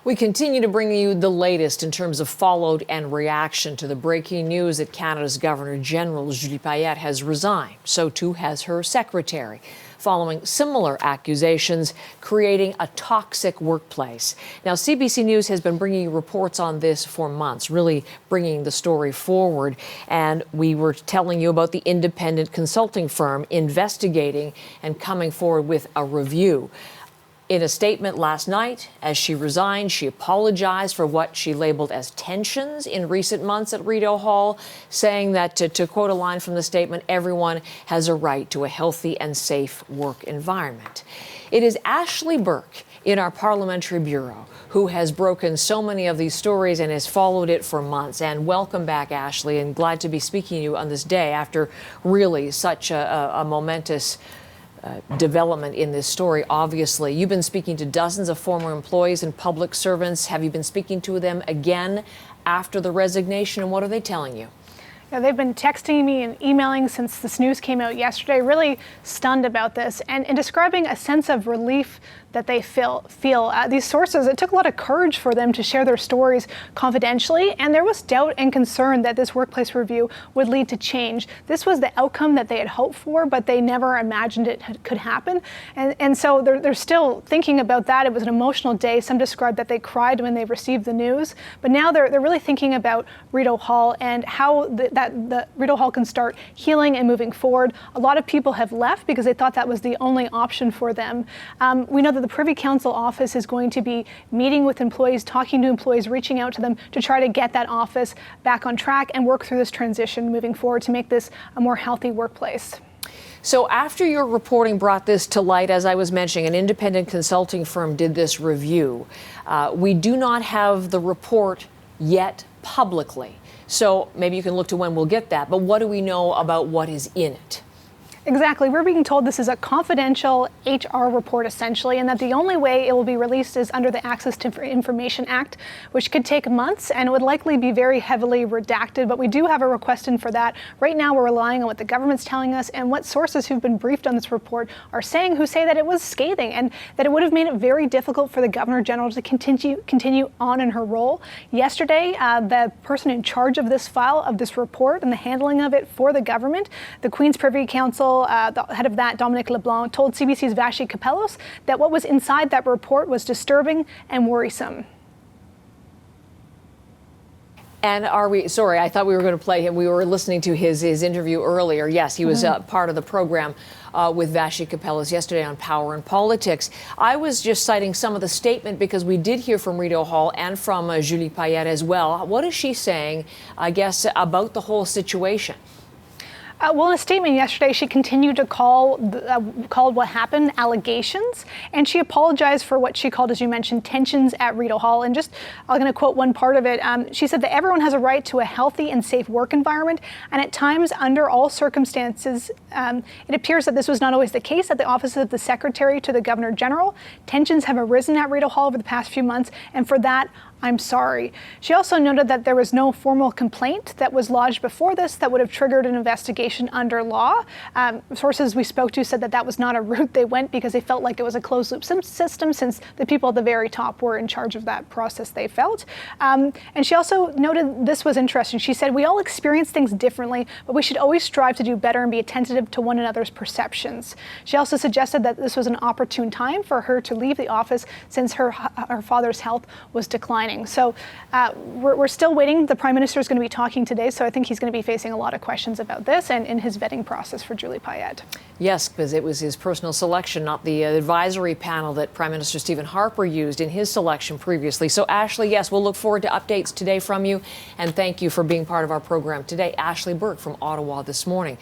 We continue to bring you the latest in terms of followed and reaction to the breaking news that Canada's Governor General Julie Payette has resigned. So too has her secretary, following similar accusations creating a toxic workplace. Now, CBC News has been bringing you reports on this for months, really bringing the story forward. And we were telling you about the independent consulting firm investigating and coming forward with a review. In a statement last night, as she resigned, she apologized for what she labeled as tensions in recent months at Rideau Hall, saying that, to quote a line from the statement, everyone has a right to a healthy and safe work environment. It is Ashley Burke in our Parliamentary Bureau who has broken so many of these stories and has followed it for months. And welcome back, Ashley, and glad to be speaking to you on this day after really such a momentous development in this story. Obviously, you've been speaking to dozens of former employees and public servants. Have you been speaking to them again after the resignation, and what are they telling you? Yeah, they've been texting me and emailing since this news came out yesterday, really stunned about this and describing a sense of relief that they feel. These sources, it took a lot of courage for them to share their stories confidentially, and there was doubt and concern that this workplace review would lead to change. This was the outcome that they had hoped for, but they never imagined it could happen. And so they're still thinking about that. It was an emotional day. Some described that they cried when they received the news, but now they're really thinking about Rideau Hall and how the Rideau Hall can start healing and moving forward. A lot of people have left because they thought that was the only option for them. We know that the Privy Council office is going to be meeting with employees, talking to employees, reaching out to them to try to get that office back on track and work through this transition moving forward to make this a more healthy workplace. So after your reporting brought this to light, as I was mentioning, an independent consulting firm did this review. We do not have the report yet publicly. So maybe you can look to when we'll get that. But what do we know about what is in it? Exactly. We're being told this is a confidential HR report, essentially, and that the only way it will be released is under the Access to Information Act, which could take months and would likely be very heavily redacted. But we do have a request in for that. Right now, we're relying on what the government's telling us and what sources who've been briefed on this report are saying, who say that it was scathing and that it would have made it very difficult for the Governor General to continue on in her role. Yesterday, the person in charge of this file, of this report, and the handling of it for the government, the Queen's Privy Council, the head of that, Dominic LeBlanc, told CBC's Vashi Kapelos that what was inside that report was disturbing and worrisome. And sorry, I thought we were going to play him. We were listening to his interview earlier. Yes, he was part of the program with Vashi Kapelos yesterday on Power and Politics. I was just citing some of the statement because we did hear from Rideau Hall and from Julie Payette as well. What is she saying, I guess, about the whole situation? Well, in a statement yesterday, she continued to called what happened allegations, and she apologized for what she called, as you mentioned, tensions at Rideau Hall. And just, I'm going to quote one part of it. She said that everyone has a right to a healthy and safe work environment, and at times, under all circumstances, it appears that this was not always the case at the office of the Secretary to the Governor General. Tensions have arisen at Rideau Hall over the past few months, and for that, I'm sorry. She also noted that there was no formal complaint that was lodged before this that would have triggered an investigation under law. Sources we spoke to said that that was not a route they went because they felt like it was a closed loop system since the people at the very top were in charge of that process, they felt. And she also noted this was interesting. She said, we all experience things differently, but we should always strive to do better and be attentive to one another's perceptions. She also suggested that this was an opportune time for her to leave the office since her father's health was declining. So we're still waiting. The Prime Minister is going to be talking today, so I think he's going to be facing a lot of questions about this and in his vetting process for Julie Payette. Yes, because it was his personal selection, not the advisory panel that Prime Minister Stephen Harper used in his selection previously. So, Ashley, yes, we'll look forward to updates today from you, and thank you for being part of our program today. Ashley Burke from Ottawa this morning.